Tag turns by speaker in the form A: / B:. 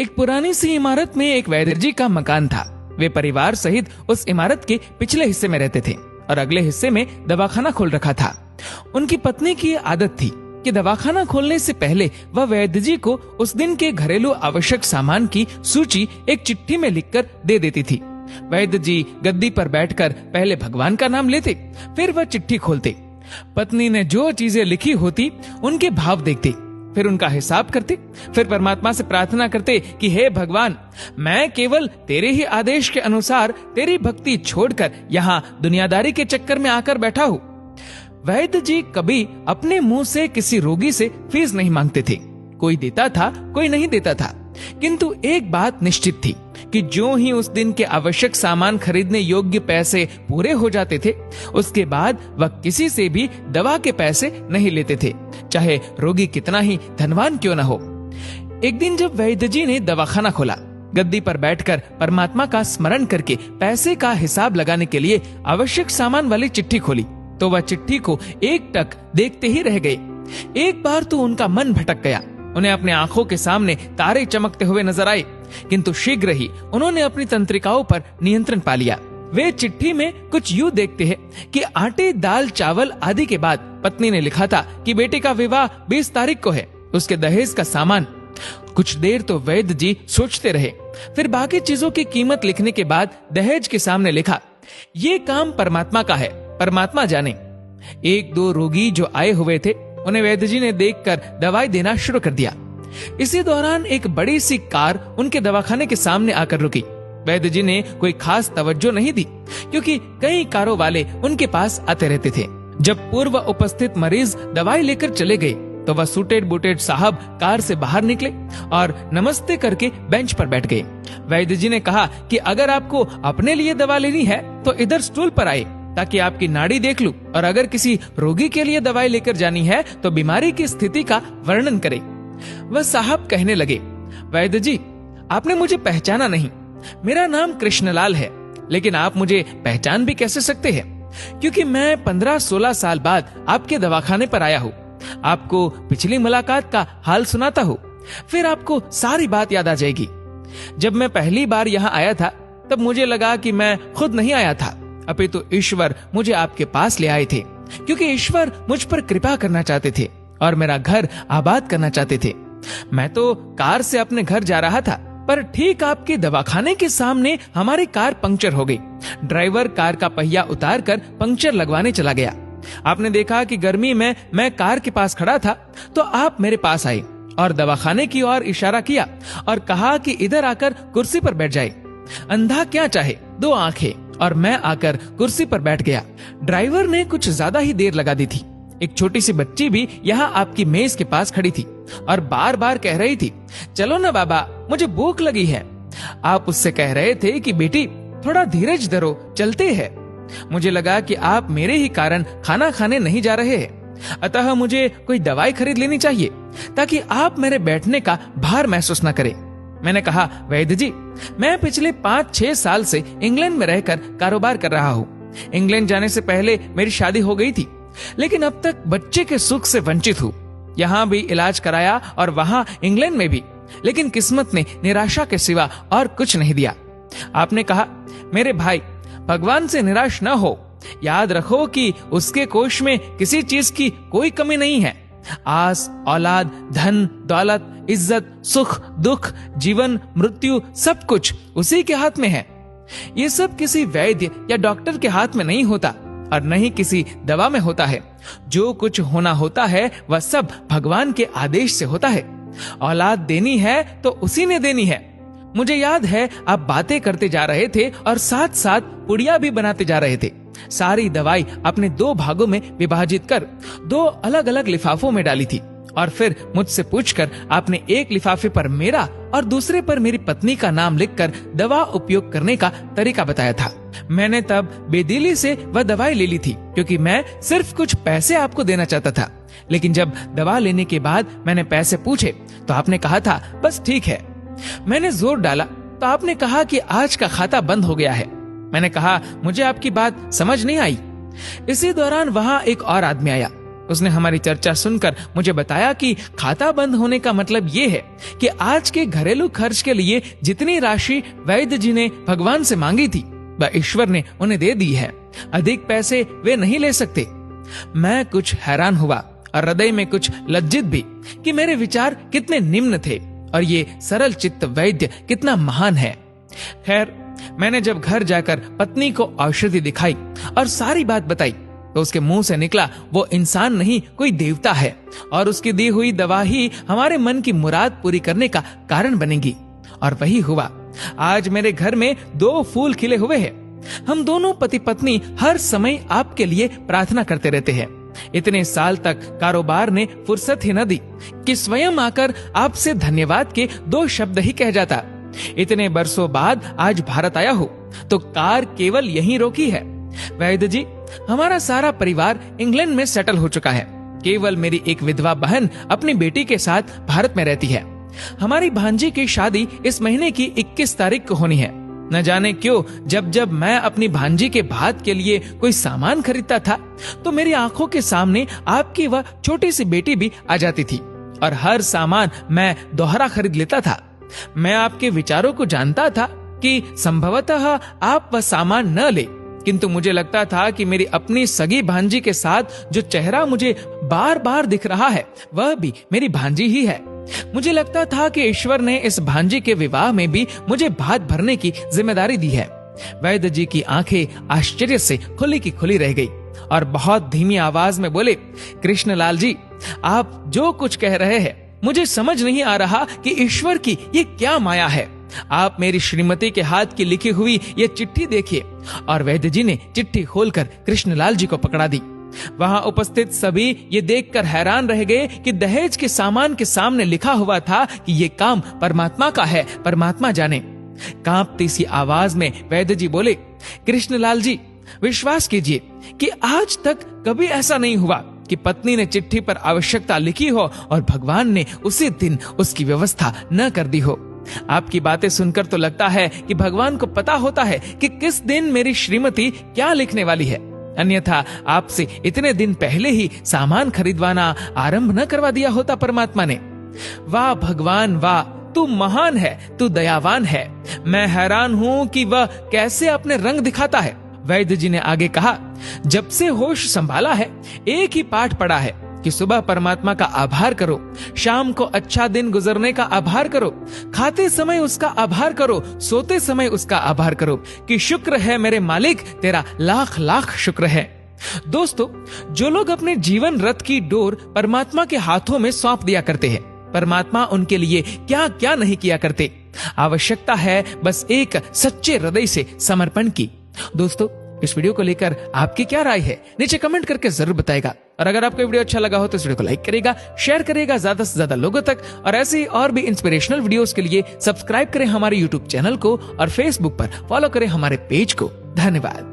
A: एक पुरानी सी इमारत में एक वैद्य जी का मकान था। वे परिवार सहित उस इमारत के पिछले हिस्से में रहते थे और अगले हिस्से में दवाखाना खोल रखा था। उनकी पत्नी की आदत थी कि दवाखाना खोलने से पहले वह वैद्य जी को उस दिन के घरेलू आवश्यक सामान की सूची एक चिट्ठी में लिखकर दे देती थी। वैद्य जी गद्दी पर बैठकर पहले भगवान का नाम लेते, फिर वह चिट्ठी खोलते। पत्नी ने जो चीजें लिखी होती उनके भाव देखते, फिर उनका हिसाब करते, फिर परमात्मा से प्रार्थना करते कि हे भगवान, मैं केवल तेरे ही आदेश के अनुसार तेरी भक्ति छोड़कर यहाँ दुनियादारी के चक्कर में आकर बैठा हूँ। वैद्य जी कभी अपने मुंह से किसी रोगी से फीस नहीं मांगते थे। कोई देता था, कोई नहीं देता था, किंतु एक बात निश्चित थी कि जो ही उस दिन के आवश्यक सामान खरीदने योग्य पैसे पूरे हो जाते थे, उसके बाद वह किसी से भी दवा के पैसे नहीं लेते थे, चाहे रोगी कितना ही धनवान क्यों न हो। एक दिन जब वैद्य जी ने दवाखाना खोला, गद्दी पर बैठकर परमात्मा का स्मरण करके पैसे का हिसाब लगाने के लिए आवश्यक सामान वाली चिट्ठी खोली, तो वह चिट्ठी को एक टक देखते ही रह गए। एक बार तो उनका मन भटक गया। उन्हें अपने आंखों के सामने तारे चमकते हुए नजर आए, किंतु शीघ्र ही उन्होंने अपनी तंत्रिकाओं पर नियंत्रण पा लिया। वे चिट्ठी में कुछ यूं देखते हैं कि आटे, दाल, चावल आदि के बाद पत्नी ने लिखा था कि बेटे का विवाह 20 तारीख को है, उसके दहेज का सामान। कुछ देर तो वैद्य जी सोचते रहे, फिर बाकी चीजों की कीमत लिखने के बाद दहेज के सामने लिखा, ये काम परमात्मा का है, परमात्मा जाने। एक दो रोगी जो आए हुए थे, उन्हें वैद्य जी ने देखकर दवाई देना शुरू कर दिया। इसी दौरान एक बड़ी सी कार उनके दवाखाने के सामने आकर रुकी। वैद्य जी ने कोई खास तवज्जो नहीं दी, क्योंकि कई कारों वाले उनके पास आते रहते थे। जब पूर्व उपस्थित मरीज दवाई लेकर चले गए, तो वह सूटेड बूटेड साहब कार से बाहर निकले और नमस्ते करके बेंच पर बैठ गए। वैद्य जी ने कहा कि अगर आपको अपने लिए दवा लेनी है तो इधर स्टूल पर आए, ताकि आपकी नाड़ी देख लूं, और अगर किसी रोगी के लिए दवाई लेकर जानी है तो बीमारी की स्थिति का वर्णन करें। वह साहब कहने लगे, वैद्य जी, आपने मुझे पहचाना नहीं। मेरा नाम कृष्णलाल है, लेकिन आप मुझे पहचान भी कैसे सकते हैं, क्योंकि मैं 15-16 साल बाद आपके दवाखाने पर आया हूँ। आपको पिछली मुलाकात का हाल सुनाता हूँ, फिर आपको सारी बात याद आ जाएगी। जब मैं पहली बार यहाँ आया था, तब मुझे लगा कि मैं खुद नहीं आया था, अपितु ईश्वर मुझे आपके पास ले आए थे, क्योंकि ईश्वर मुझ पर कृपा करना चाहते थे और मेरा घर आबाद करना चाहते थे। मैं तो कार से अपने घर जा रहा था, पर ठीक आपके दवाखाने के सामने हमारी कार पंक्चर हो गई। ड्राइवर कार का पहिया उतार कर पंक्चर लगवाने चला गया। आपने देखा कि गर्मी में मैं कार के पास खड़ा था, तो आप मेरे पास आए और दवाखाने की ओर इशारा किया और कहा कि इधर आकर कुर्सी पर बैठ जाए। अंधा क्या चाहे, दो आंखें, और मैं आकर कुर्सी पर बैठ गया। ड्राइवर ने कुछ ज्यादा ही देर लगा दी थी। एक छोटी सी बच्ची भी यहाँ आपकी मेज के पास खड़ी थी और बार बार कह रही थी, चलो ना बाबा, मुझे भूख लगी है। आप उससे कह रहे थे कि बेटी, थोड़ा धीरज धरो, चलते हैं। मुझे लगा कि आप मेरे ही कारण खाना खाने नहीं जा रहे हैं, अतः मुझे कोई दवाई खरीद लेनी चाहिए, ताकि आप मेरे बैठने का भार महसूस न करें। मैंने कहा, वैद्य जी, मैं पिछले 5-6 साल से इंग्लैंड में रहकर कारोबार कर रहा हूँ। इंग्लैंड जाने से पहले मेरी शादी हो गई थी, लेकिन अब तक बच्चे के सुख से वंचित हूँ। यहाँ भी इलाज कराया और वहाँ इंग्लैंड में भी, लेकिन किस्मत ने निराशा के सिवा और कुछ नहीं दिया। आपने कहा, मेरे भाई, भगवान से निराश न हो। याद रखो कि उसके कोष में किसी चीज की कोई कमी नहीं है। आस, औलाद, धन, दौलत, इज्जत, सुख, दुख, जीवन, मृत्यु, सब कुछ उसी के हाथ में है। ये सब किसी वैद्य या डॉक्टर के हाथ में नहीं होता और न ही किसी दवा में होता है। जो कुछ होना होता है वह सब भगवान के आदेश से होता है। औलाद देनी है तो उसी ने देनी है। मुझे याद है आप बातें करते जा रहे थे और साथ साथ पुड़िया भी बनाते जा रहे थे। सारी दवाई आपने 2 भागों में विभाजित कर 2 अलग अलग लिफाफों में डाली थी और फिर मुझसे पूछकर आपने एक लिफाफे पर मेरा और दूसरे पर मेरी पत्नी का नाम लिखकर दवा उपयोग करने का तरीका बताया था। मैंने तब बेदिली से वह दवाई ले ली थी, क्योंकि मैं सिर्फ कुछ पैसे आपको देना चाहता था। लेकिन जब दवा लेने के बाद मैंने पैसे पूछे तो आपने कहा था, बस ठीक है। मैंने जोर डाला तो आपने कहा कि आज का खाता बंद हो गया है। मैंने कहा, मुझे आपकी बात समझ नहीं आई। इसी दौरान वहाँ एक और आदमी आया। उसने हमारी चर्चा सुनकर मुझे बताया कि खाता बंद होने का मतलब ये है कि आज के घरेलू खर्च के लिए जितनी राशि वैद्य जी ने भगवान से मांगी थी वह ईश्वर ने उन्हें दे दी है। अधिक पैसे वे नहीं ले सकते। मैं कुछ हैरान हुआ और हृदय में कुछ लज्जित भी कि मेरे विचार कितने निम्न थे और ये सरल चित्त वैद्य कितना महान है। खैर, मैंने जब घर जाकर पत्नी को औषधि दिखाई और सारी बात बताई तो उसके मुंह से निकला वो इंसान नहीं कोई देवता है और उसकी दी हुई दवा ही हमारे मन की मुराद पूरी करने का कारण बनेगी। और वही हुआ। आज मेरे घर में 2 फूल खिले हुए हैं। हम दोनों पति पत्नी हर समय आपके लिए प्रार्थना करते रहते हैं। इतने साल तक कारोबार ने फुर्सत ही न दी कि स्वयं आकर आपसे धन्यवाद के 2 शब्द ही कह जाता। इतने बरसों बाद आज भारत आया हो तो कार केवल यहीं रोकी है। वैद्य जी, हमारा सारा परिवार इंग्लैंड में सेटल हो चुका है। केवल मेरी एक विधवा बहन अपनी बेटी के साथ भारत में रहती है। हमारी भांजी की शादी इस महीने की 21 तारीख को होनी है। न जाने क्यों जब जब मैं अपनी भांजी के भात के लिए कोई सामान खरीदता था तो मेरी आंखों के सामने आपकी वह छोटी सी बेटी भी आ जाती थी और हर सामान मैं दोहरा खरीद लेता था। मैं आपके विचारों को जानता था कि संभवतः आप वह सामान न ले, किंतु मुझे लगता था कि मेरी अपनी सगी भांजी के साथ जो चेहरा मुझे बार बार दिख रहा है वह भी मेरी भांजी ही है। मुझे लगता था कि ईश्वर ने इस भांजी के विवाह में भी मुझे भात भरने की जिम्मेदारी दी है। वैद्य जी की आंखें आश्चर्य से खुली की खुली रह गई और बहुत धीमी आवाज में बोले, कृष्णलाल जी, आप जो कुछ कह रहे हैं मुझे समझ नहीं आ रहा कि ईश्वर की ये क्या माया है। आप मेरी श्रीमती के हाथ की लिखी हुई ये चिट्ठी देखिए। और वैद्य जी ने चिट्ठी खोलकर कृष्णलाल जी को पकड़ा दी। वहां उपस्थित सभी ये देखकर हैरान रह गए कि दहेज के सामान के सामने लिखा हुआ था कि ये काम परमात्मा का है, परमात्मा जाने। कांपती सी आवाज में वैद्य जी बोले, कृष्णलाल जी, विश्वास कीजिए कि आज तक कभी ऐसा नहीं हुआ कि पत्नी ने चिट्ठी पर आवश्यकता लिखी हो और भगवान ने उसी दिन उसकी व्यवस्था न कर दी हो। आपकी बातें सुनकर तो लगता है कि भगवान को पता होता है कि किस दिन मेरी श्रीमती क्या लिखने वाली है, अन्यथा आपसे इतने दिन पहले ही सामान खरीदवाना आरंभ न करवा दिया होता परमात्मा ने। वाह भगवान वाह, तू महान है, तू दयावान है। मैं हैरान हूँ कि वह कैसे अपने रंग दिखाता है। वैद्य जी ने आगे कहा, जब से होश संभाला है एक ही पाठ पढ़ा है कि सुबह परमात्मा का आभार करो, शाम को अच्छा दिन गुजरने का आभार करो, खाते समय उसका आभार करो, सोते समय उसका आभार करो कि शुक्र है मेरे मालिक, तेरा लाख लाख शुक्र है। दोस्तों, जो लोग अपने जीवन रथ की डोर परमात्मा के हाथों में सौंप दिया करते हैं, परमात्मा उनके लिए क्या क्या नहीं किया करते। आवश्यकता है बस एक सच्चे हृदय से समर्पण की। दोस्तों, इस वीडियो को लेकर आपकी क्या राय है नीचे कमेंट करके जरूर बताएगा। और अगर आपको वीडियो अच्छा लगा हो तो इस वीडियो को लाइक करेगा, शेयर करेगा ज्यादा से ज्यादा लोगों तक। और ऐसी और भी इंस्पिरेशनल वीडियोस के लिए सब्सक्राइब करें हमारे यूट्यूब चैनल को और फेसबुक पर फॉलो करें हमारे पेज को। धन्यवाद।